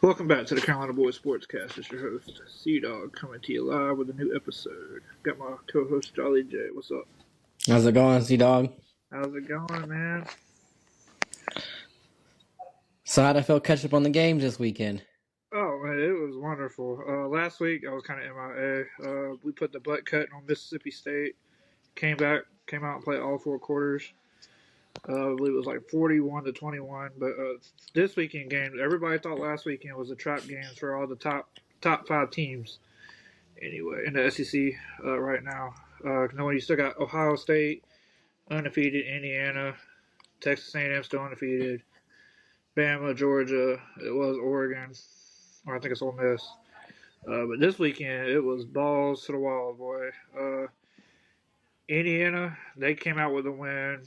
Welcome back to the Carolina Boys Sportscast. It's your host, C-Dog, coming to you live with a new episode. Got my co-host, JollyJ. What's up? How's it going, C-Dog? How's it going, man? So how'd I feel catch up on the games this weekend? Oh, man, it was wonderful. Last week, I was kind of MIA. We put the butt cut on Mississippi State. Came out and played all four quarters. I believe it was like 41-21. But this weekend game, everybody thought last weekend was a trap game for all the top five teams. Anyway, in the SEC right now. You still got Ohio State, undefeated, Indiana, Texas A&M still undefeated, Bama, Georgia, it was Oregon, or I think it's Ole Miss. But this weekend, it was balls to the wall, boy. Indiana, they came out with a win.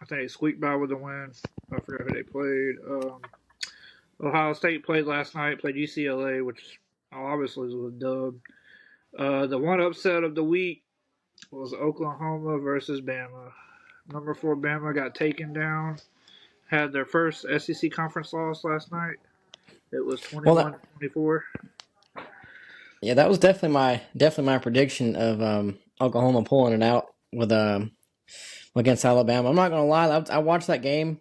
I think they squeaked by with a win. I forgot who they played. Ohio State played last night, played UCLA, which obviously was a dub. The one upset of the week was Oklahoma versus Bama. Number 4 Bama got taken down. Had their first SEC conference loss last night. It was 21-24. Yeah, that was definitely my prediction of Oklahoma pulling it out with against Alabama. I'm not gonna lie, I watched that game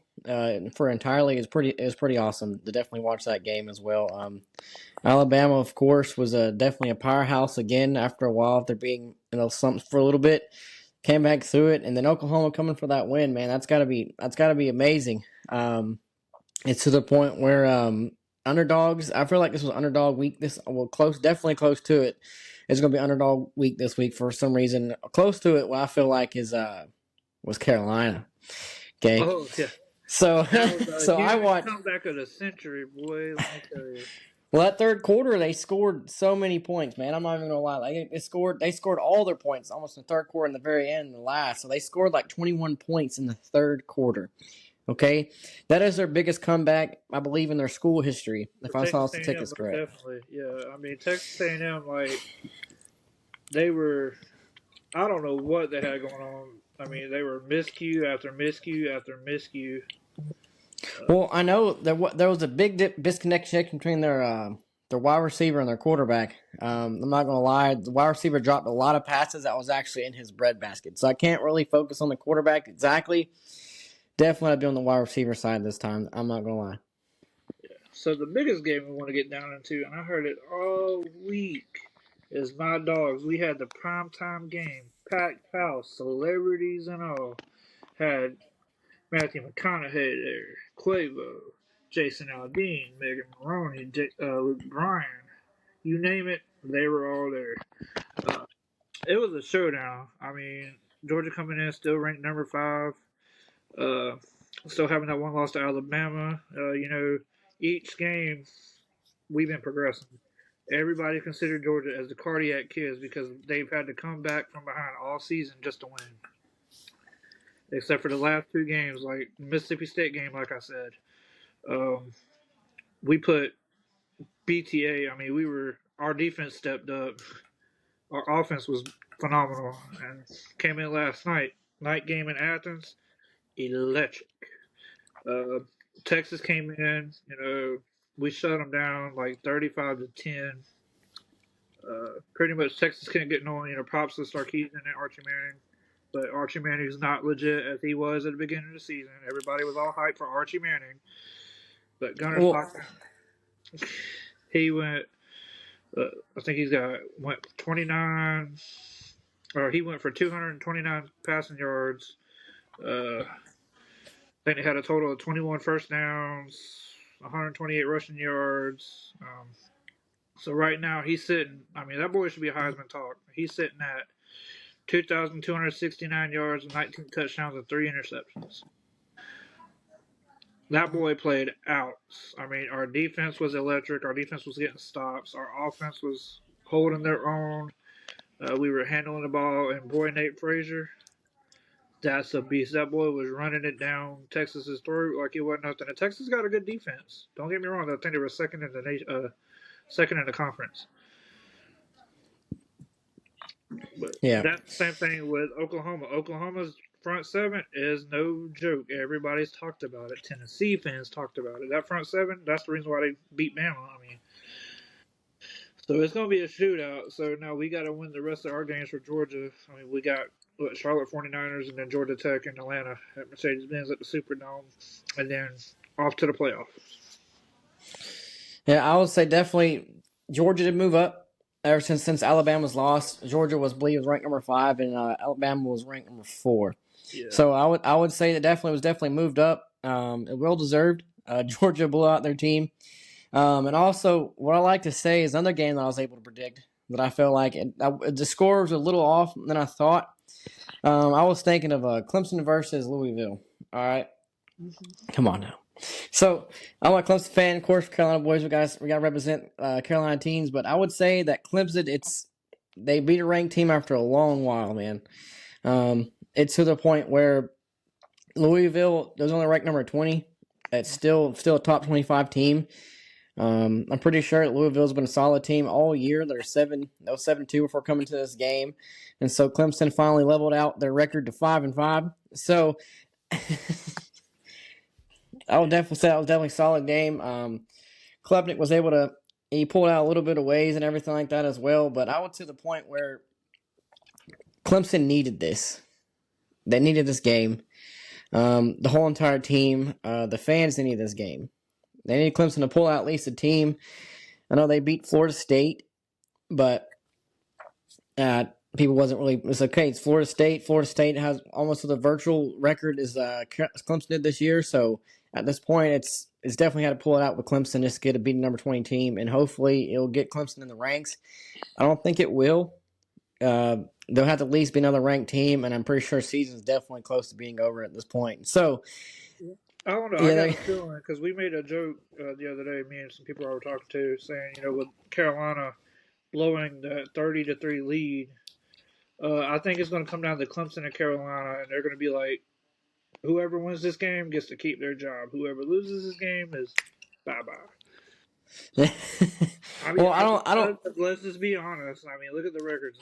for entirely. It was pretty awesome to definitely watch that game as well. Alabama, of course, was definitely a powerhouse again after a while after being slumped for a little bit. Came back through it, and then Oklahoma coming for that win, man. That's gotta be amazing. It's to the point where underdogs. I feel like this was underdog week. Definitely close to it. It's gonna be underdog week this week for some reason. Close to it. What I feel like was Carolina. Okay. Oh yeah. So so I watched comeback of the century, boy. Let me tell you. Well, that third quarter, they scored so many points, man. I'm not even gonna lie. Like they scored all their points almost in the third quarter and the very end, the last. So they scored like 21 points in the third quarter. Okay, that is their biggest comeback, I believe, in their school history. If I saw statistics correct. Definitely, yeah. I mean, Texas A&M, like they were. I don't know what they had going on. I mean, they were miscue after miscue after miscue. Well, I know there was a big disconnection between their wide receiver and their quarterback. I'm not gonna lie, the wide receiver dropped a lot of passes that was actually in his breadbasket. So I can't really focus on the quarterback exactly. Definitely I'd be on the wide receiver side this time. I'm not gonna lie. Yeah. So the biggest game we want to get down into, and I heard it all week, is my dogs. We had the primetime game, packed house, celebrities and all. Had Matthew McConaughey there, Quavo, Jason Aldean, Megan Maroney, Luke Bryan. You name it, they were all there. It was a showdown. I mean, Georgia coming in still ranked number 5. Still having that one loss to Alabama. Each game we've been progressing. Everybody considered Georgia as the cardiac kids because they've had to come back from behind all season just to win. Except for the last 2 games, like the Mississippi State game, like I said. We put BTA. I mean, our defense stepped up. Our offense was phenomenal and came in last night. Night game in Athens, electric. Texas came in. We shut them down like 35-10. Pretty much Texas couldn't get no. Props to Sarkisian and Archie Manning. But Archie Manning's not legit as he was at the beginning of the season. Everybody was all hyped for Archie Manning. But he went. I think went 29, or he went for 229 passing yards. I think they had a total of 21 first downs, 128 rushing yards. So right now he's sitting. I mean, that boy should be a Heisman talk. He's sitting at 2,269 yards, 19 touchdowns, and 3 interceptions. That boy played out. I mean, our defense was electric. Our defense was getting stops. Our offense was holding their own. We were handling the ball, and boy, Nate Frazier, that's a beast. That boy was running it down Texas's throat like it wasn't nothing. And Texas got a good defense. Don't get me wrong. I think they were second in the conference. But yeah, that's the same thing with Oklahoma. Oklahoma's front seven is no joke. Everybody's talked about it. Tennessee fans talked about it. That front seven, that's the reason why they beat Bama. I mean, so it's going to be a shootout. So now we got to win the rest of our games for Georgia. I mean, we got Charlotte 49ers and then Georgia Tech and Atlanta at Mercedes-Benz at the Superdome, and then off to the playoffs. Yeah, I would say definitely Georgia did move up ever since Alabama's lost. Georgia was, I believe, was ranked number 5, and Alabama was ranked number 4. Yeah. So I would say that definitely moved up. Well deserved. Georgia blew out their team. And also, what I like to say is another game that I was able to predict that I felt like the score was a little off than I thought. I was thinking of Clemson versus Louisville. All right, come on now. So I'm a Clemson fan, of course. Carolina boys, we got to represent Carolina teams, but I would say that Clemson, they beat a ranked team after a long while, man. It's to the point where Louisville was only ranked number 20. It's still a top 25 team. I'm pretty sure Louisville's been a solid team all year. They're 7-2 before coming to this game, and so Clemson finally leveled out their record to 5-5. So I would definitely say that was definitely a solid game. Klubnik was able to he pulled out a little bit of ways and everything like that as well. But I would to the point where Clemson needed this. They needed this game. The whole entire team, the fans, they needed this game. They needed Clemson to pull out at least a team. I know they beat Florida State, but people wasn't really. It's okay. It's Florida State. Florida State has almost the virtual record as Clemson did this year. So at this point, it's definitely had to pull it out with Clemson just to get a beating number 20 team, and hopefully it'll get Clemson in the ranks. I don't think it will. They'll have to at least be another ranked team, and I'm pretty sure season's definitely close to being over at this point. So I don't know. yeah, I got a feeling because we made a joke the other day, me and some people I were talking to, saying, with Carolina blowing the 30-3 lead, I think it's going to come down to Clemson and Carolina, and they're going to be like, whoever wins this game gets to keep their job. Whoever loses this game is bye-bye. I mean, well, I don't. let's just be honest. I mean, look at the records.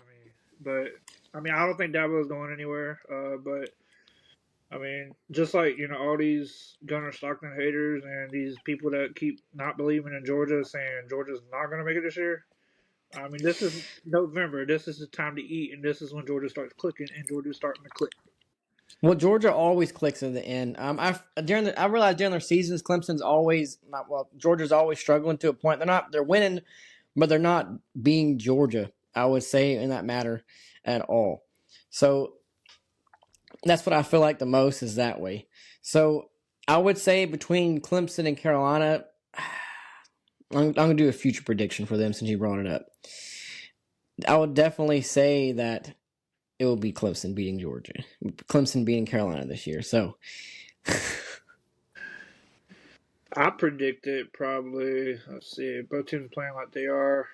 But I don't think Dabo's going anywhere. But I mean, just like all these Gunnar Stockton haters and these people that keep not believing in Georgia, saying Georgia's not going to make it this year. I mean, this is November. This is the time to eat, and this is when Georgia starts clicking, and Georgia's starting to click. Well, Georgia always clicks in the end. I realized during their seasons, Clemson's always not well. Georgia's always struggling to a point. They're winning, but they're not being Georgia. I would say in that matter at all. So that's what I feel like the most is that way. So I would say between Clemson and Carolina, I'm going to do a future prediction for them since you brought it up. I would definitely say that it will be Clemson beating Georgia. Clemson beating Carolina this year. So I predicted probably, let's see, both teams playing like they are.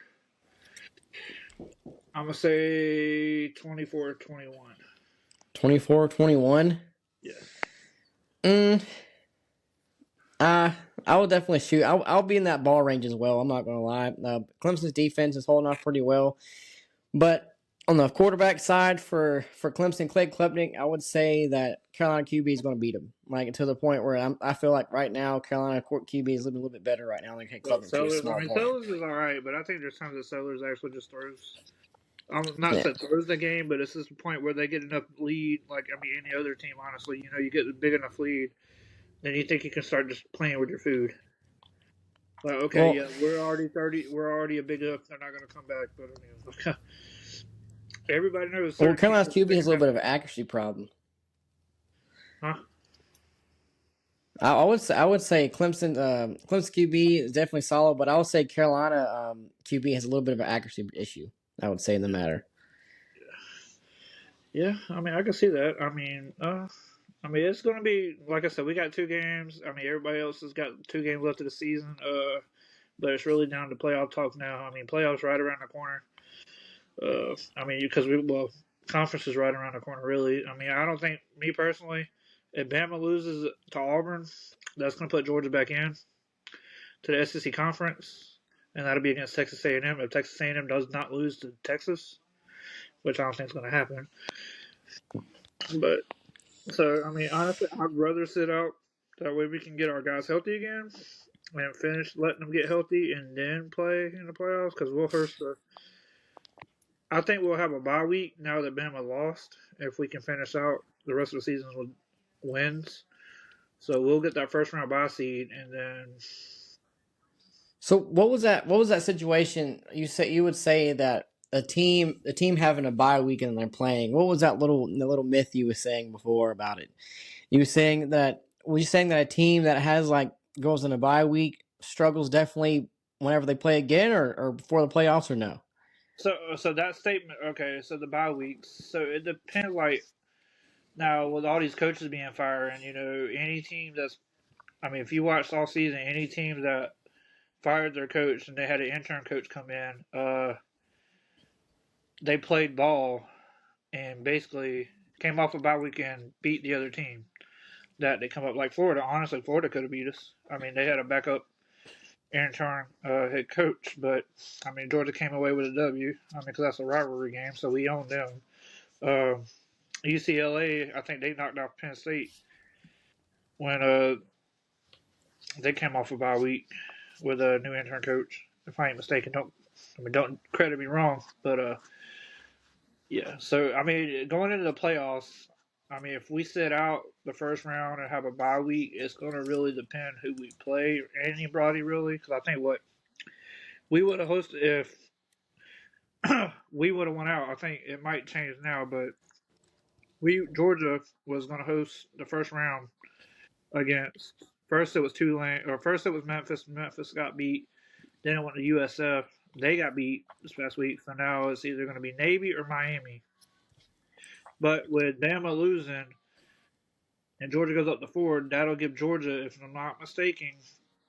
I'm going to say 24-21. 24-21? Yeah. I will definitely shoot. I'll be in that ball range as well. I'm not going to lie. Clemson's defense is holding off pretty well. But on the quarterback side for Clemson, Clay Klubnik, I would say that Carolina QB is going to beat him. Like to the point where I feel like right now Carolina QB is a little bit better right now than Klubnik. Sellers is all right, but I think there's times that Sellers actually just throws. I'm not saying throws the game, but it's just the point where they get enough lead. Like any other team, honestly, you get a big enough lead, then you think you can start just playing with your food. Like, okay, well, we're already 30. We're already a big up. They're not going to come back, but everybody knows. Well, Carolina's QB has a little bit of an accuracy problem. Huh? I would say Clemson QB is definitely solid, but I would say Carolina QB has a little bit of an accuracy issue. I would say in the matter. Yeah, I can see that. It's going to be like I said. We got 2 games. Everybody else has got 2 games left of the season. But it's really down to playoff talk now. Playoffs right around the corner. Because conference is right around the corner. Really. I don't think me personally, if Bama loses to Auburn, that's going to put Georgia back in to the SEC conference, and that'll be against Texas A&M. If Texas A&M does not lose to Texas, which I don't think is going to happen, but So I mean, honestly, I'd rather sit out. That way we can get our guys healthy again and finish letting them get healthy and then play in the playoffs because we'll host the. I think we'll have a bye week now that Bama lost if we can finish out the rest of the season with wins. So we'll get that first round bye seed and then. So what was that? What was that situation? You would say that a team having a bye week and they're playing. What was that little myth you were saying before about it? You were saying that were you saying that a team that has like goes in a bye week struggles definitely whenever they play again or before the playoffs or no? So that statement, okay. So the bye weeks. So it depends. Like now with all these coaches being fired, and any team that's. I mean, if you watched all season, any team that fired their coach and they had an intern coach come in, they played ball and basically came off a bye weekend, beat the other team that they come up like Florida. Honestly, Florida could have beat us. I mean, they had a backup intern head coach, but I mean Georgia came away with a W. I mean, because that's a rivalry game, so we own them. Um, UCLA, I think they knocked off Penn State when they came off a bye week with a new intern coach. If I ain't mistaken, don't credit me wrong, but yeah. So I mean, going into the playoffs, I mean, if we sit out the first round and have a bye week, it's going to really depend who we play. Anybody really? Because I think what we would have hosted if we would have won out. I think it might change now, but we Georgia was going to host the first round against. First it was Tulane, or first it was Memphis. Memphis got beat. Then it went to USF. They got beat this past week. So now it's either going to be Navy or Miami. But with Bama losing and Georgia goes up to 4, that'll give Georgia, if I'm not mistaken,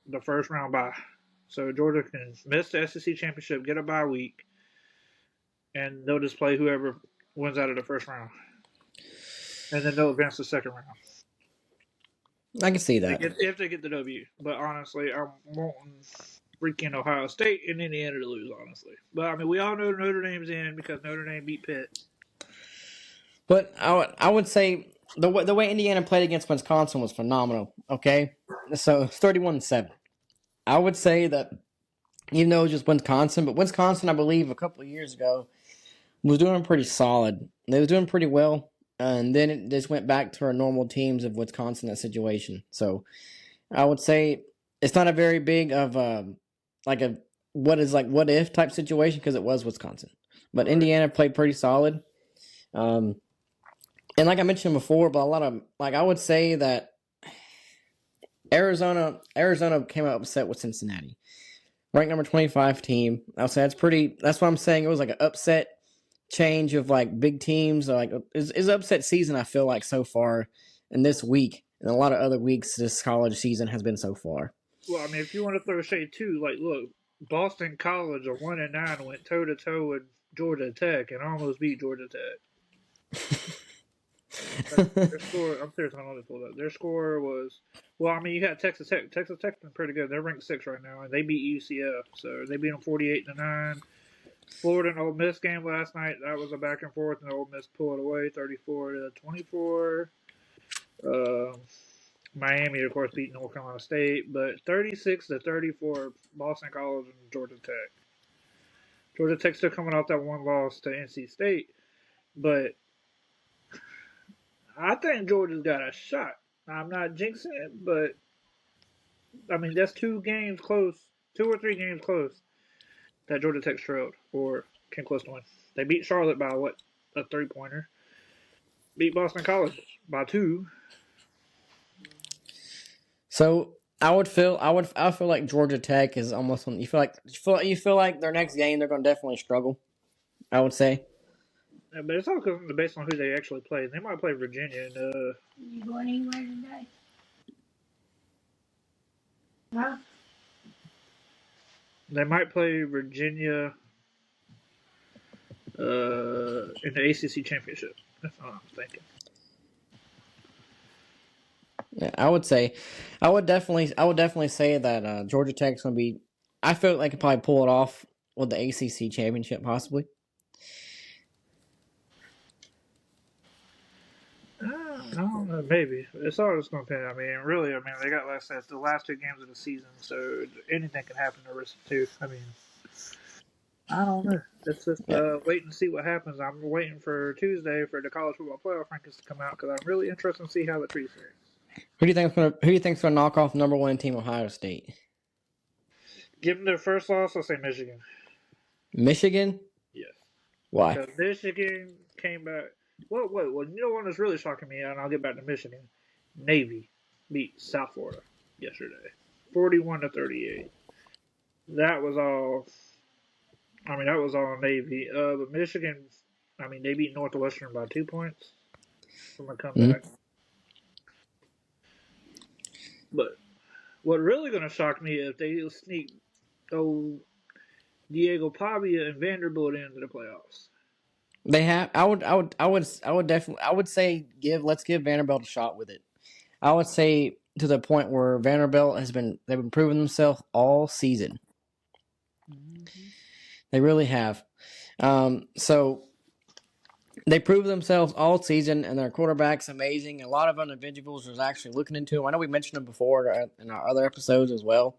the first round bye. So Georgia can miss the SEC championship, get a bye week, and they'll just play whoever wins out of the first round, and then they'll advance to the second round. I can see If they that. get the W. But honestly, I'm wanting freaking Ohio State and Indiana to lose. Honestly, but I mean, we all know Notre Dame's in because Notre Dame beat Pitt. But I would say the way Indiana played against Wisconsin was phenomenal. Okay, so it's 31-7. I would say that even though it was just Wisconsin, but Wisconsin, I believe, a couple of years ago was doing pretty solid. They was doing pretty well, and then it just went back to our normal teams of Wisconsin that situation. So I would say it's not a very big of like a what if type situation because it was Wisconsin, but Right. Indiana played pretty solid. Um, and like I mentioned before, but a lot of like I would say that Arizona came out upset with Cincinnati, ranked number 25 team. I would say that's pretty. That's what I'm saying. It was like an upset change of like big teams. Like is upset season. I feel like so far in this week and a lot of other weeks this college season has been so far. Well, I mean, if you want to throw shade too, like look, Boston College at 1-9 went toe to toe with Georgia Tech and almost beat Georgia Tech. Their score, I'm serious, I'm not pull that. Their score was, well, I mean, you had Texas Tech. Texas Tech's been pretty good. They're ranked 6 right now, and they beat UCF. So they beat them 48-9. Florida and Ole Miss game last night. That was a back and forth, and Ole Miss pulled away 34-24. Um, Miami, of course, beat North Carolina State, but 36-34, Boston College and Georgia Tech. Georgia Tech still coming off that one loss to NC State, but I think Georgia's got a shot. I'm not jinxing it, but I mean that's 2 games close, 2 or 3 games close that Georgia Tech trailed or came close to win. They beat Charlotte by what, a 3-pointer. Beat Boston College by 2. So I feel like Georgia Tech is almost on. You feel like their next game they're going to definitely struggle. I would say. But it's all based on who they actually play. They might play Virginia, and You going anywhere today? Huh? they might play Virginia in the ACC championship. That's what I'm thinking. Yeah, I would definitely say that Georgia Tech's going to be. I feel like they could probably pull it off with the ACC championship possibly. I don't know, maybe. It's all just going to depend. I mean, really, they got, like I said, the last two games of the season, so anything can happen the rest of two. I don't know. Let's just Yeah. wait and see what happens. I'm waiting for Tuesday for the college football playoff rankings to come out because I'm really interested to see how the trees fare. Who do you think's gonna knock off number one team Ohio State? Give them their first loss. I'll say Michigan. Michigan? Yes. Why? Because Michigan came back. Well, wait. Well, you know what is really shocking me, and I'll get back to Michigan. Navy beat South Florida yesterday, 41-38. That was all. That was all Navy. But Michigan, they beat Northwestern by 2 points from a Mm-hmm. comeback. But what really going to shock me is if they sneak old Diego Pavia and Vanderbilt into the playoffs. They have. I would definitely. I would say let's give Vanderbilt a shot with it. I would say to the point where Vanderbilt they've been proving themselves all season. Mm-hmm. They really have. So they prove themselves all season, and their quarterback's amazing. A lot of individuals are actually looking into them. I know we mentioned them before in our other episodes as well,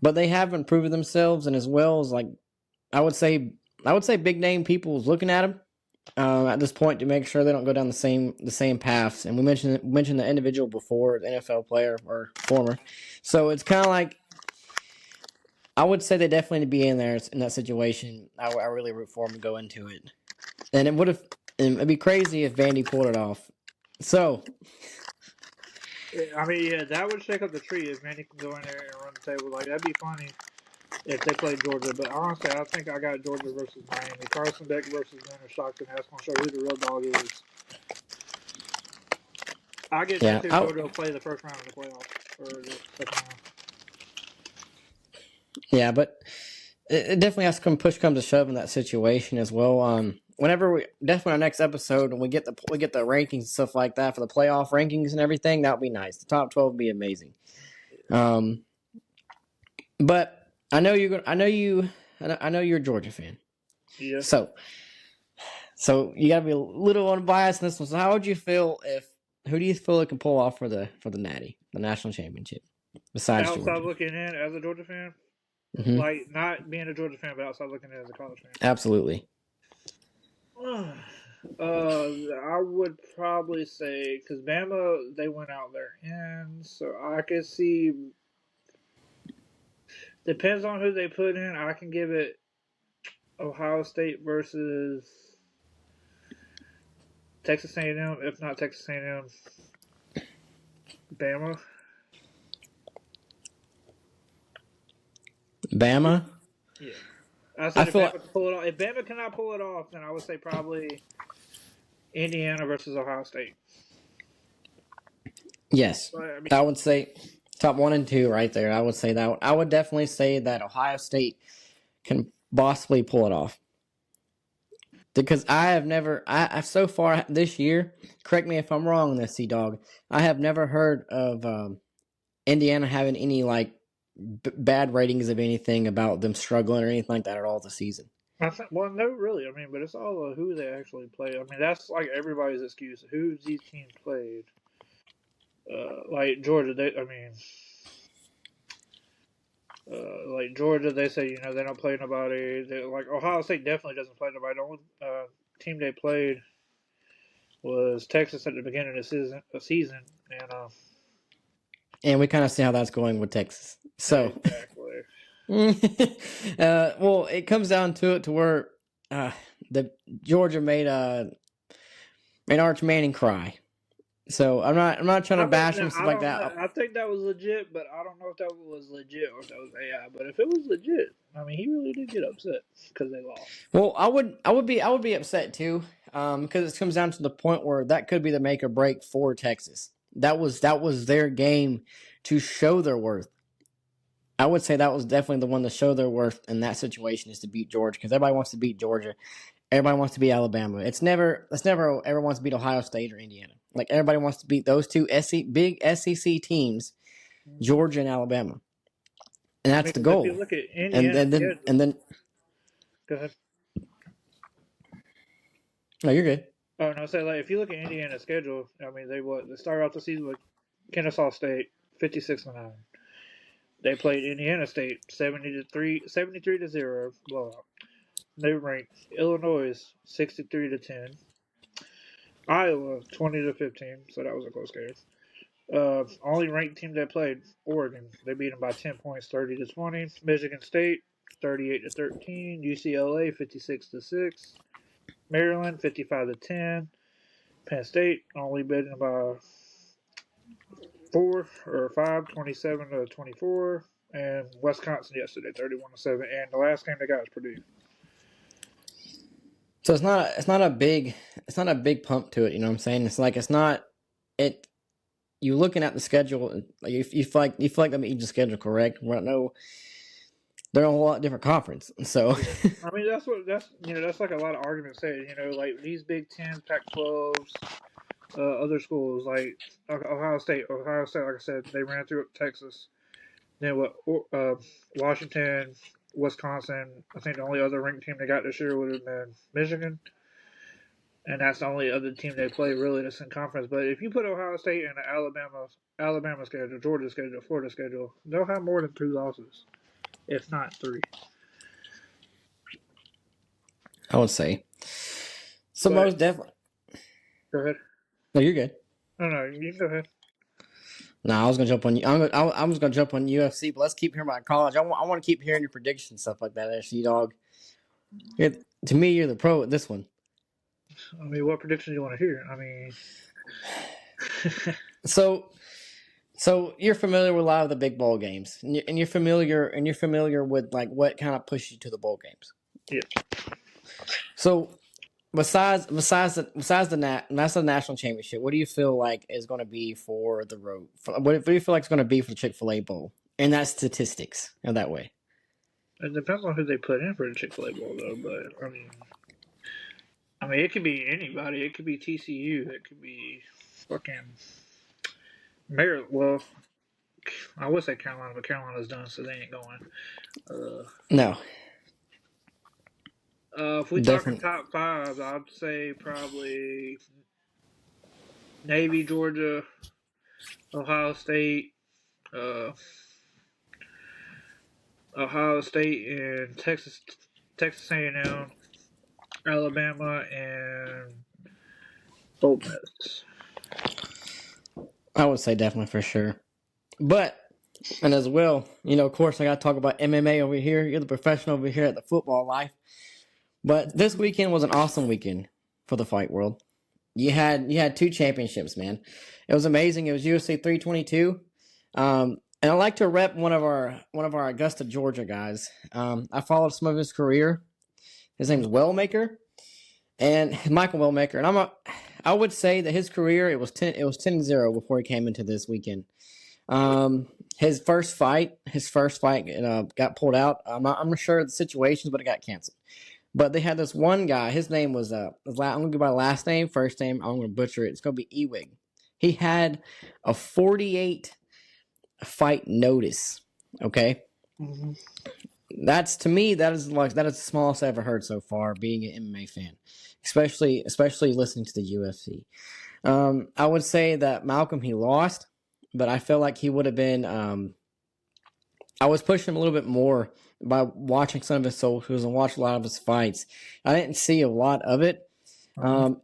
but they have been proving themselves, and as well as I would say, big name people is looking at them at this point to make sure they don't go down the same paths. And we mentioned the individual before, the NFL player or former. So it's kind of like I would say they definitely need to be in there in that situation. I really root for them to go into it, and it'd be crazy if Vandy pulled it off. So Yeah, that would shake up the tree if Manny can go in there and run the table. Like, that'd be funny if they played Georgia. But honestly, I think I got Georgia versus Miami. Carson Beck versus Leonard Stockton. That's going to show who the real dog is. I yeah, guarantee Georgia will play the first round of the playoffs or the second round. yeah, but it definitely has to push comes to shove in that situation as well. Whenever we definitely our next episode and we get the rankings and stuff like that for the playoff rankings and everything, that would be nice. The top 12 would be amazing. But I know you're a Georgia fan. Yeah. So you got to be a little unbiased in this one. So how would you feel who do you feel it can pull off for the Natty, the national championship, besides Outside Georgia? looking in as a Georgia fan, Mm-hmm. like not being a Georgia fan, but outside looking in as a college fan. Absolutely. I would probably say because Bama they went out there, and so I could see. Depends on who they put in. I can give it Ohio State versus Texas A&M. If not Texas A&M, Bama. Bama. Yeah, I I said if feel Bama like, can pull it off. If Bama cannot pull it off, then I would say probably Indiana versus Ohio State. yes. But, I would say top 1 and 2 right there. I would say that. I would definitely say that Ohio State can possibly pull it off. Because I have never, so far this year, correct me if I'm wrong on this, Dog. I have never heard of Indiana having any bad ratings of anything about them struggling or anything like that at all this season. well, no, really. But it's all who they actually play. That's like everybody's excuse. Who these teams played. Like Georgia, like Georgia, they say they don't play nobody. Like Ohio State definitely doesn't play nobody. The only team they played was Texas at the beginning of the season, And we kind of see how that's going with Texas. So, exactly. well, it comes down to it to where the Georgia made Arch Manning cry. So I'm not trying to bash him stuff like that. I think that was legit, but I don't know if that was legit or if that was AI. But if it was legit, he really did get upset because they lost. Well, I would be upset too, because it comes down to the point where that could be the make or break for Texas. That was their game to show their worth. I would say that was definitely the one to show their worth in that situation is to beat Georgia because everybody wants to beat Georgia. Everybody wants to beat Alabama. It's never everyone wants to beat Ohio State or Indiana. Like everybody wants to beat those two big SEC teams, Georgia and Alabama, and that's the goal. If you look at Indiana, and then go ahead. No, you're good. Oh no, say like if you look at Indiana's schedule, I mean they started off the season with Kennesaw State 56-9. They played Indiana State 73-0 blowout. They ranked Illinois 63-10, Iowa 20-15, so that was a close game. Only ranked team that played Oregon. They beat them by 10 points, 30-20. Michigan State 38-13. UCLA 56-6. Maryland 55-10. Penn State only beating them by 5, 27-24. And Wisconsin yesterday 31-7. And the last game they got was Purdue. So it's not a big pump to it. You know what I'm saying? It's like it's not it. You looking at the schedule, you feel like let me eat the schedule correct. Well, no, they're a whole lot different conference. So I mean that's like a lot of arguments say. Like these Big Ten, Pac-12s, other schools like Ohio State. Ohio State, like I said, they ran through Texas. Then Washington, Wisconsin. I think the only other ranked team they got this year would have been Michigan, and that's the only other team they play really that's in conference. But if you put Ohio State in the Alabama schedule, Georgia schedule, Florida schedule, they'll have more than 2 losses, if not 3. I would say. So But most definitely. go ahead. No, you're good. No, you can go ahead. No, I was gonna jump on you. I was gonna jump on UFC, but let's keep hearing about college. I want to keep hearing your predictions, stuff like that. SC dog. To me, you're the pro at this one. I mean, what prediction do you want to hear? I mean, So you're familiar with a lot of the big bowl games, and you're familiar with like what kind of pushes you to the bowl games. yeah. So besides the national championship, what do you feel like is going to be for the road? What do you feel like is going to be for the Chick-fil-A Bowl? And that's statistics in that way. It depends on who they put in for the Chick-fil-A Bowl, though. But I mean, it could be anybody. It could be TCU. It could be fucking Maryland. Well, I would say Carolina, but Carolina's done, so they ain't going. No, If we talking definitely. top 5, I'd say probably Navy, Georgia, Ohio State, uh, and Texas A&M, Alabama, and Ole Miss. I would say definitely for sure. But and as well, of course, I got to talk about MMA over here. You're the professional over here at the football life. But this weekend was an awesome weekend for the fight world. You had 2 championships, man. It was amazing. It was UFC 322, and I like to rep one of our Augusta, Georgia guys. I followed some of his career. His name's Wellmaker, and Michael Wellmaker. And I would say that his career it was 10-0 before he came into this weekend. His first fight got pulled out. I'm not sure of the situations, but it got canceled. But they had this one guy. His name was I'm gonna go by last name, first name. I'm gonna butcher it. It's gonna be Ewig. He had a 48 fight notice. Okay, Mm-hmm. that's to me that is the smallest I've ever heard so far. Being an MMA fan, especially listening to the UFC. I would say that Malcolm he lost, but I feel like he would have been. I was pushing him a little bit more by watching some of his socials and watch a lot of his fights. I didn't see a lot of it.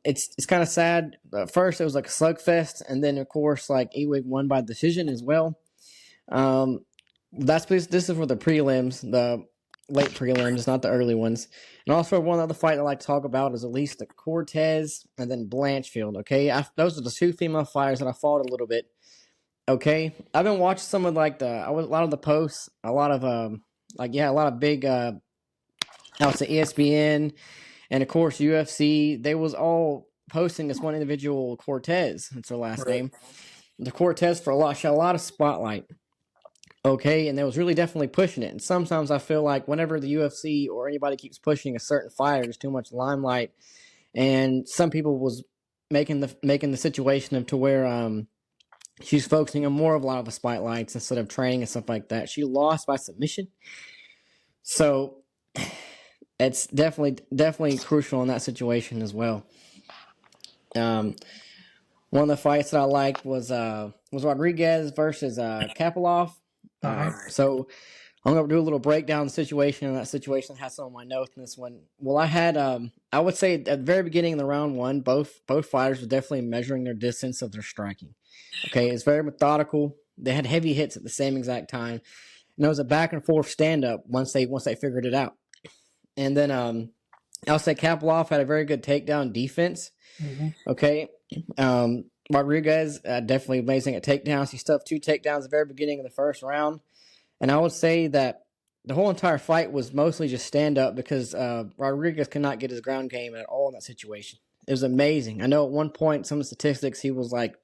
It's kind of sad. First, it was like a slugfest, and then of course, like Ewig won by decision as well. This is for the prelims, the late prelims, not the early ones. And also one other fight I like to talk about is at least the Cortez and then Blanchfield. Okay, those are the 2 female fighters that I followed a little bit. Okay, I've been watching some of a lot of the posts, a lot of a lot of big I would say ESPN and of course UFC. They was all posting this one individual Cortez. That's her last name. The Cortez shed a lot of spotlight. Okay, and they was really definitely pushing it. And sometimes I feel like whenever the UFC or anybody keeps pushing a certain fighter, there's too much limelight, and some people was making the situation of to where she's focusing on more of a lot of the spotlights instead of training and stuff like that. She lost by submission. So it's definitely crucial in that situation as well. One of the fights that I liked was Rodriguez versus Kapilov. So I'm going to do a little breakdown of the situation, and that situation has some of my notes in this one. Well, I had, I would say at the very beginning of the round one, both fighters were definitely measuring their distance of their striking. Okay, it's very methodical. They had heavy hits at the same exact time, and it was a back and forth stand up once they figured it out. And then I'll say Kapilov had a very good takedown defense. Mm-hmm. Okay, Rodriguez definitely amazing at takedowns. He stuffed 2 takedowns at the very beginning of the first round. And I would say that the whole entire fight was mostly just stand up because Rodriguez could not get his ground game at all in that situation. It was amazing. I know at one point, some of the statistics, he was like,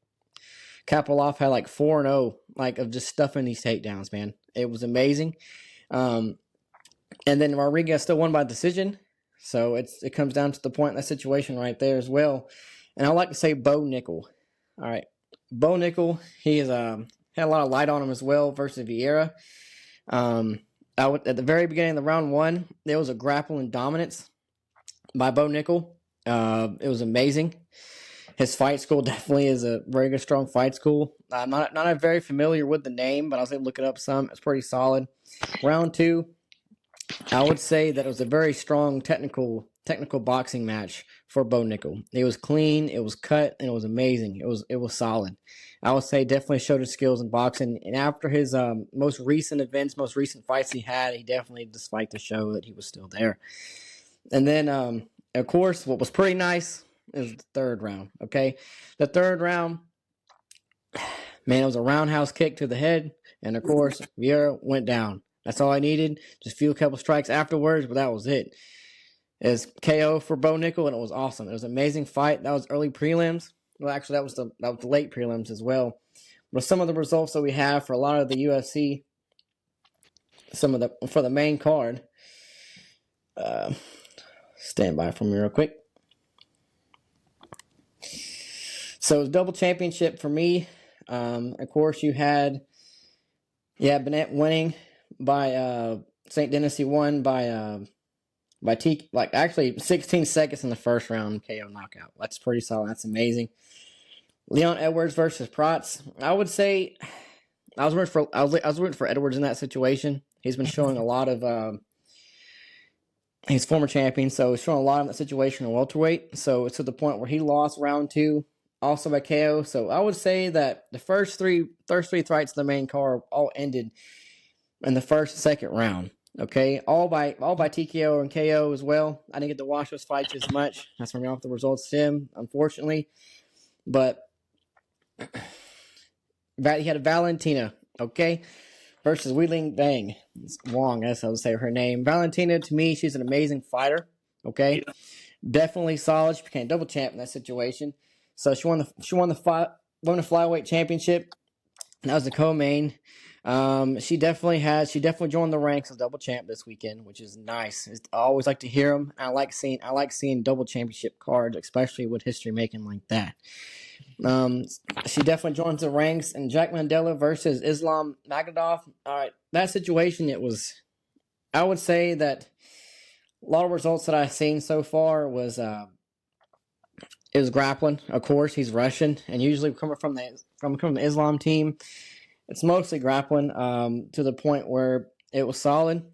Kapilov had like 4-0, like of just stuffing these takedowns, man. It was amazing. And then Rodriguez still won by decision. So it comes down to the point in that situation right there as well. And I like to say Bo Nickel. All right. Bo Nickel, he is had a lot of light on him as well versus Vieira. At the very beginning of the round one, there was a grappling dominance by Bo Nickel. It was amazing. His fight school definitely is a very good, strong fight school. I'm not very familiar with the name, but I was able to look it up some. It's pretty solid. Round two, I would say that it was a very strong technical boxing match for Bo Nickel. It was clean, it was cut, and it was amazing. It was solid. I would say definitely showed his skills in boxing. And after his most recent fights he had, he definitely just liked to show that he was still there. And then, of course, what was pretty nice is the third round. Okay, the third round, man, it was a roundhouse kick to the head, and of course, Vieira went down. That's all I needed. Just a couple strikes afterwards, but that was it. It's KO for Bo Nickel, and it was awesome. It was an amazing fight. That was early prelims. Well, actually, that was the late prelims as well. But some of the results that we have for a lot of the UFC, for the main card. Stand by for me real quick. So it was double championship for me. Of course, you had Bennett winning by St. Denis. He won by 16 seconds in the first round KO knockout. That's pretty solid. That's amazing. Leon Edwards versus Protz. I would say I was rooting for Edwards in that situation. He's been showing a lot of he's former champion, so he's showing a lot in that situation in welterweight. So it's to the point where he lost round 2 also by KO. So I would say that the first three fights in the main card all ended in the first and second round. Okay, all by TKO and KO as well. I didn't get to watch those fights as much. That's from off the results to him, unfortunately. But he had a Valentina, okay, versus Weili Bang. It's Wong, I guess I would say her name. Valentina, to me, she's an amazing fighter. Okay, definitely solid. She became double champ in that situation. So she won the flyweight championship. That was the co-main. She definitely joined the ranks as double champ this weekend, which is nice. I always like to hear them. I like seeing double championship cards, especially with history making like that. She definitely joins the ranks. And Jack Mandela versus Islam Magadov. All right, that situation, I would say that a lot of results that I've seen so far was grappling. Of course, he's Russian, and usually coming from the Islam team, it's mostly grappling to the point where it was solid.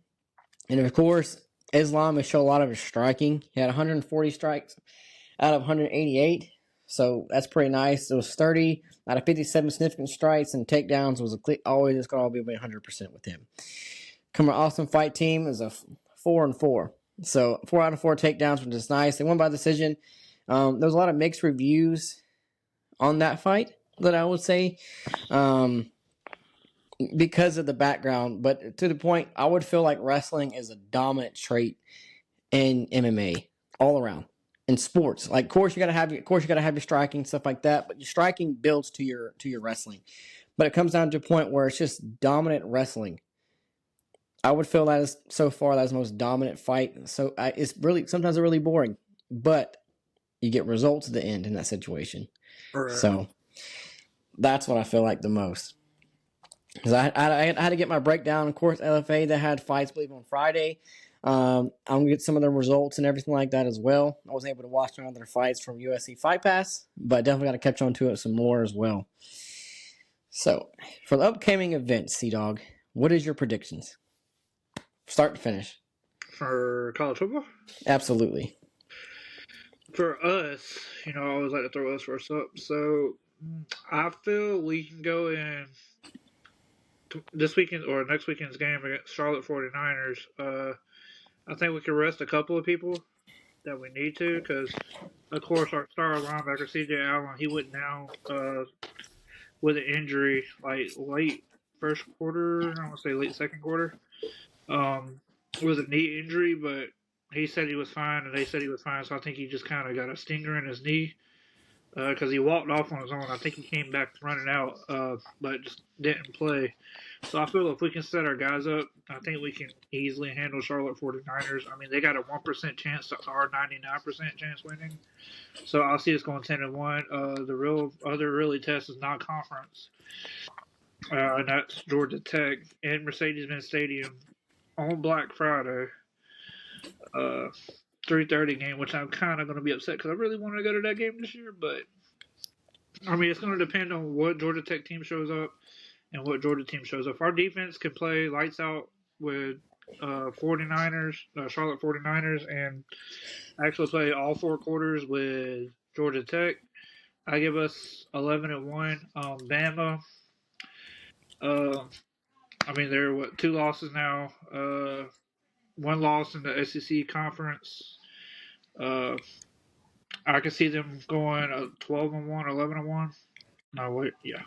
And of course, Islam has shown a lot of his striking. He had 140 strikes out of 188. So that's pretty nice. It was 30 out of 57 significant strikes, and takedowns was always it's going to be 100% with him. Coming awesome fight team is a 4-4. So 4 out of 4 takedowns, which is nice. They won by decision. There was a lot of mixed reviews on that fight that I would say because of the background, but to the point, I would feel like wrestling is a dominant trait in MMA all around. In sports, like, of course you gotta have your striking, stuff like that, but your striking builds to your wrestling. But it comes down to a point where it's just dominant wrestling. I would feel that is so far that's the most dominant fight. So it's sometimes really boring, but you get results at the end in that situation. Right. So that's what I feel like the most. because I had to get my breakdown. Of course, LFA, they had fights, I believe, on Friday. I'm going to get some of the results and everything like that as well. I wasn't able to watch none of their fights from UFC Fight Pass, but definitely got to catch on to it some more as well. So, for the upcoming events, Sea-Dog, what is your predictions? Start to finish. For college football? Absolutely. For us, I always like to throw us first up. So I feel we can go in this weekend or next weekend's game against Charlotte 49ers. I think we can rest a couple of people that we need to because, of course, our star linebacker, C.J. Allen, he went down with an injury like late first quarter, I want to say late second quarter, with a knee injury, but he said he was fine, and they said he was fine. So I think he just kind of got a stinger in his knee because he walked off on his own. I think he came back running out, but just didn't play. So I feel if we can set our guys up, I think we can easily handle Charlotte 49ers. I mean, they got a 1% chance to our 99% chance winning. So I'll see us going 10-1. The real other really test is non-conference, and that's Georgia Tech in Mercedes-Benz Stadium on Black Friday. 3:30 game, which I'm kind of going to be upset because I really wanted to go to that game this year. But I mean, it's going to depend on what Georgia Tech team shows up and what Georgia team shows up. If our defense can play lights out with 49ers, Charlotte 49ers, and actually play all four quarters with Georgia Tech, I give us 11-1. Bama, I mean, they're two losses now. One loss in the SEC conference. I could see them going 12-1, 11-1. No, wait, yeah,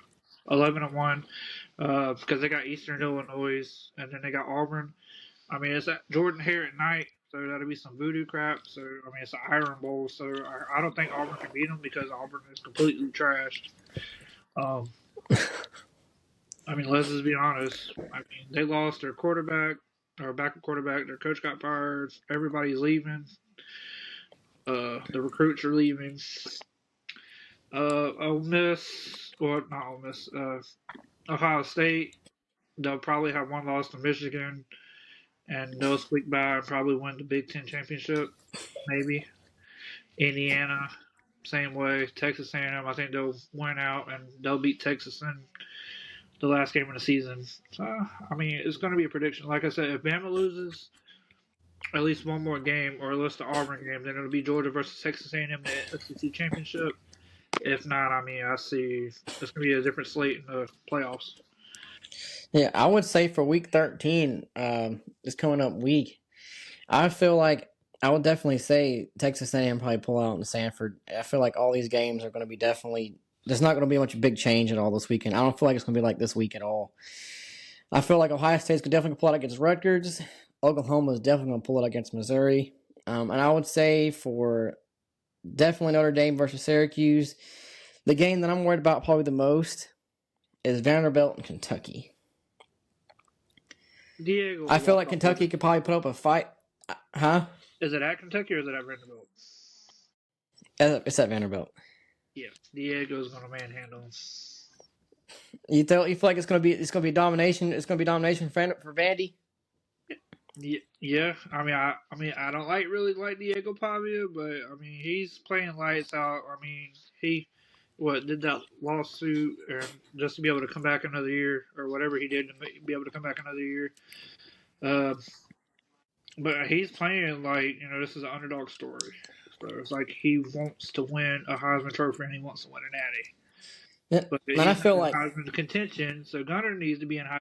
11-1. Because they got Eastern Illinois and then they got Auburn. I mean, it's at Jordan Hare at night, so that'll be some voodoo crap. So I mean, it's an Iron Bowl, so I don't think Auburn can beat them because Auburn is completely trashed. Um, I mean, let's just be honest. I mean, they lost their quarterback, or backup quarterback. Their coach got fired. Everybody's leaving. The recruits are leaving. Ole Miss, or not Ole Miss, Ohio State. They'll probably have one loss to Michigan, and they'll squeak by and probably win the Big Ten championship, maybe. Indiana, same way. Texas A&M, I think they'll win out and they'll beat Texas in the last game of the season. So, I mean, it's going to be a prediction. Like I said, if Bama loses at least one more game, or at least the Auburn game, then it'll be Georgia versus Texas A&M in the SEC championship. If not, I mean, I see it's going to be a different slate in the playoffs. Yeah, I would say for week 13, this coming up week, I feel like I would definitely say Texas A&M probably pull out in Sanford. I feel like all these games are going to be definitely. There's not going to be much big change at all this weekend. I don't feel like it's going to be like this week at all. I feel like Ohio State's could definitely pull out against Rutgers. Oklahoma is definitely going to pull it against Missouri. And I would say for definitely Notre Dame versus Syracuse, the game that I'm worried about probably the most is Vanderbilt and Kentucky. Diego, I feel like Kentucky could probably put up a fight. Huh? Is it at Kentucky or is it at Vanderbilt? It's at Vanderbilt. Yeah, Diego's going to manhandle him. You feel like it's gonna be domination. It's gonna be domination for Vandy. Yeah. I mean, I don't really like Diego Pavia, but I mean, he's playing lights out. I mean, he did that lawsuit and just to be able to come back another year or whatever he did to be able to come back another year. But he's playing like this is an underdog story. So it's like he wants to win a Heisman Trophy and he wants to win an Natty. Yeah, But and I feel like Heisman contention, so Gunner needs to be in Heisman.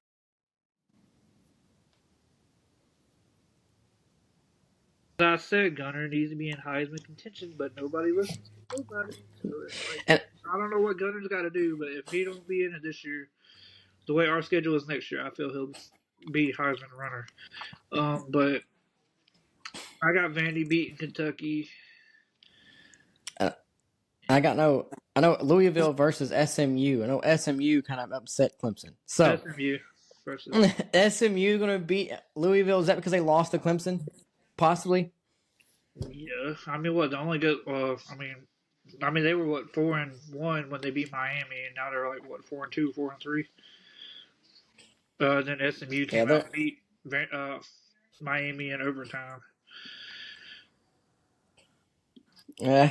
As I said, Gunner needs to be in Heisman contention, but nobody listens to nobody. So it's like, and, I don't know what Gunner's got to do, but if he don't be in it this year, the way our schedule is next year, I feel he'll be Heisman runner. But I got Vandy beating Kentucky. I know Louisville versus SMU. I know SMU kind of upset Clemson. So SMU versus SMU going to beat Louisville. Is that because they lost to Clemson? Possibly. Yeah, I mean, what the only good? I mean, they were 4-1 when they beat Miami, and now they're like 4-2, 4-3. Then SMU Yeah, came out and beat Miami in overtime. yeah,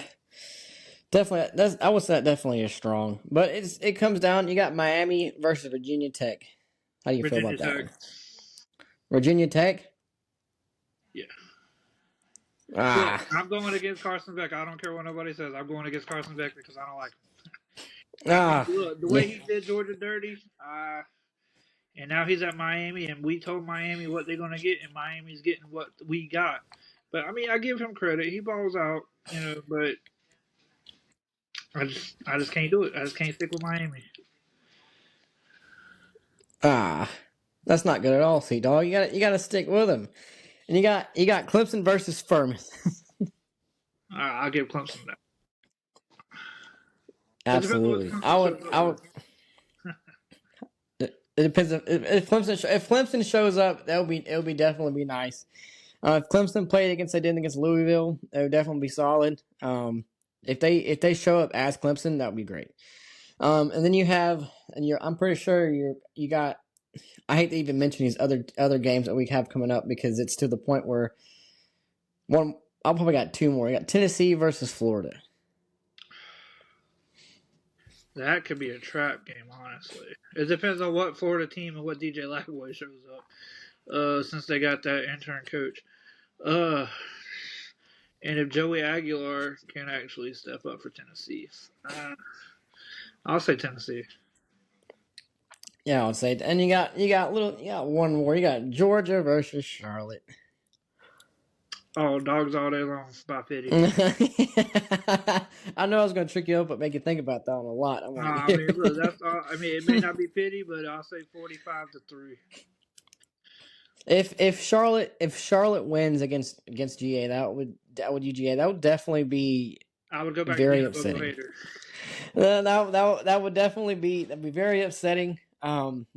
definitely. I would say that definitely is strong, but it comes down. You got Miami versus Virginia Tech. How do you feel Virginia about that Tech. one? Virginia Tech. Yeah. Look, Ah, I'm going against Carson Beck. I don't care what nobody says. I'm going against Carson Beck because I don't like him. I mean, ah, look, the yeah, way he did Georgia dirty, and now he's at Miami, and we told Miami what they're going to get, and Miami's getting what we got. But I mean, I give him credit. He balls out, but I just can't do it. I just can't stick with Miami. ah. That's not good at all, Sea Dog. You got to stick with him. And you got Clemson versus Furman. I'll give Clemson that. It depends on what Absolutely. Clemson shows up I would. with. It depends if Clemson shows up. It'll be definitely be nice. If Clemson played against they did against Louisville, it would definitely be solid. If they show up as Clemson, that would be great. And then you have I'm pretty sure you got. I hate to even mention these other games that we have coming up because it's to the point where one. I'll probably got two more. You got Tennessee versus Florida. That could be a trap game, honestly. It depends on what Florida team and what DJ Lacroix shows up. Since they got that intern coach. Uh, and if Joey Aguilar can actually step up for Tennessee, I'll say Tennessee. Yeah, I would say. And you got one more. You got Georgia versus Charlotte. Oh, dogs all day long by pity. I know I was going to trick you up, but make you think about that one a lot. I'm like, I mean, look, that's all. I mean, it may not be pity, but I'll say 45-3. if Charlotte wins against GA, that would UGA that would definitely be I would go back to being very a Bubble upsetting. hater. That would definitely that'd be very upsetting.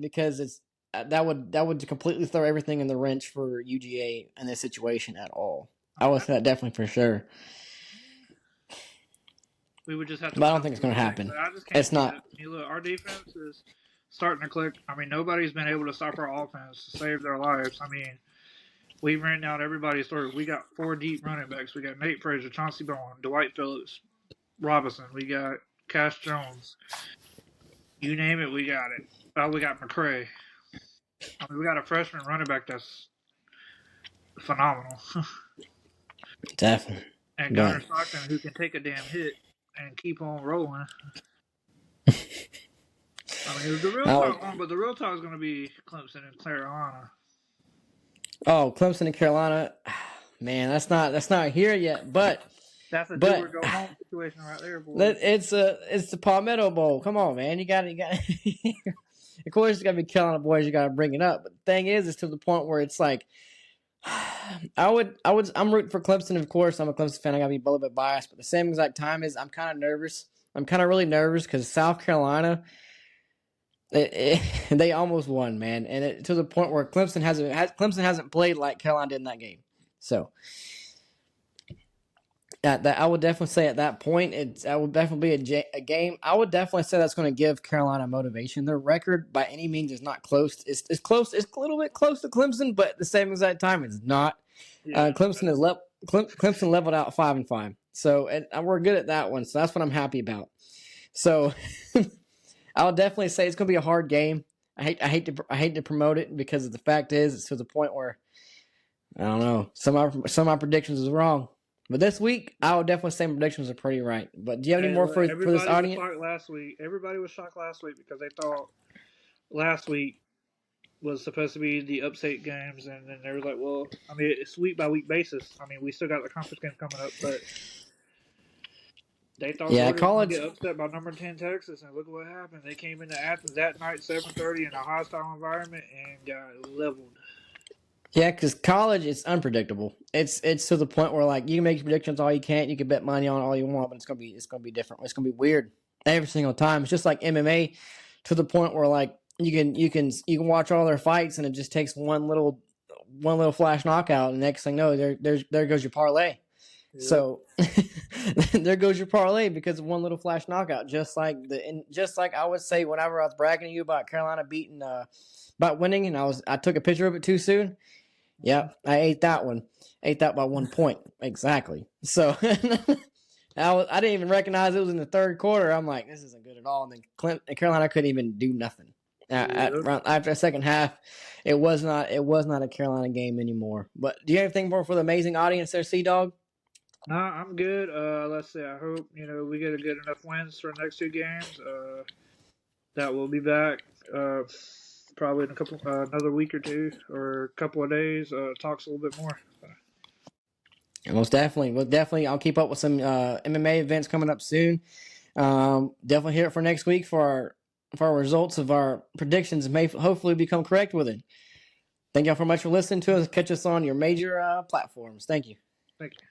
Because that would completely throw everything in the wrench for UGA in this situation at all. I would say that definitely for sure. We would just have to But I win don't out think it's the going to game, happen. but I just can't It's see it. not. I mean, look, our defense is starting to click. I mean, nobody's been able to stop our offense to save their lives. I mean, we ran down everybody's throat. We got four deep running backs. We got Nate Frazier, Chauncey Bowen, Dwight Phillips, Robinson. We got Cash Jones. You name it, we got it. Oh, we got McCray. I mean, we got a freshman running back that's phenomenal. Definitely. And Gunnar But Stockton, who can take a damn hit and keep on rolling. I mean, the real I talk would, on, but the real talk is going to be Clemson and Carolina. Clemson and Carolina, man, that's not here yet. That's a do or But go home situation right there, boys. it's the Palmetto Bowl. Come on, man, you got. Of course, it's got to be Carolina boys. You got to bring it up. But the thing is, it's to the point where it's like, I'm rooting for Clemson. Of course, I'm a Clemson fan. I got to be a little bit biased, but the same exact time is I'm kind of nervous. I'm kind of really nervous because South Carolina, they almost won, man, and to the point where Clemson hasn't played like Carolina did in that game. So that I would definitely say at that point, that would definitely be a game. I would definitely say that's going to give Carolina motivation. Their record by any means is not close. It's close. It's a little bit close to Clemson, but at the same exact time, it's not. Yeah. Clemson leveled out 5-5, so and we're good at that one. So that's what I'm happy about. So I would definitely say it's going to be a hard game. I hate to promote it because the fact is it's to the point where I don't know. Some of my predictions was wrong. But this week, I would definitely say my predictions are pretty right. But do you have any Hey, more look, for this everybody was audience? shocked last week. Everybody was shocked last week because they thought last week was supposed to be the upstate games, and then they were like, well, I mean, it's week by week basis. I mean, we still got the conference games coming up, but they thought Yeah, Georgia was going to college. get upset by number 10 Texas, and look what happened. They came into Athens that night, 7:30, in a hostile environment, and got leveled. Yeah, because college is unpredictable. It's to the point where like you can make predictions all you can, you can bet money on all you want, but it's gonna be different. It's gonna be weird every single time. It's just like MMA, to the point where like you can watch all their fights and it just takes one little flash knockout, and next thing you know, there goes your parlay. Yep. So there goes your parlay because of one little flash knockout. Just like I would say whenever I was bragging to you about Carolina about winning, and I took a picture of it too soon. Yep, I ate that one. Ate that by 1 point exactly. So I didn't even recognize it was in the third quarter. I'm like, this isn't good at all. And then Carolina couldn't even do nothing. After the second half, it was not a Carolina game anymore. But do you have anything more for the amazing audience there, Sea Dog? Nah, I'm good. Let's see. I hope we get a good enough wins for the next two games. That we'll be back. Probably in a couple another week or two or a couple of days. Talks a little bit more. Most definitely. I'll keep up with some MMA events coming up soon. Definitely hear it for next week for our results of our predictions. May hopefully become correct with it. Thank y'all so much for listening to us. Catch us on your major platforms. Thank you. Thank you.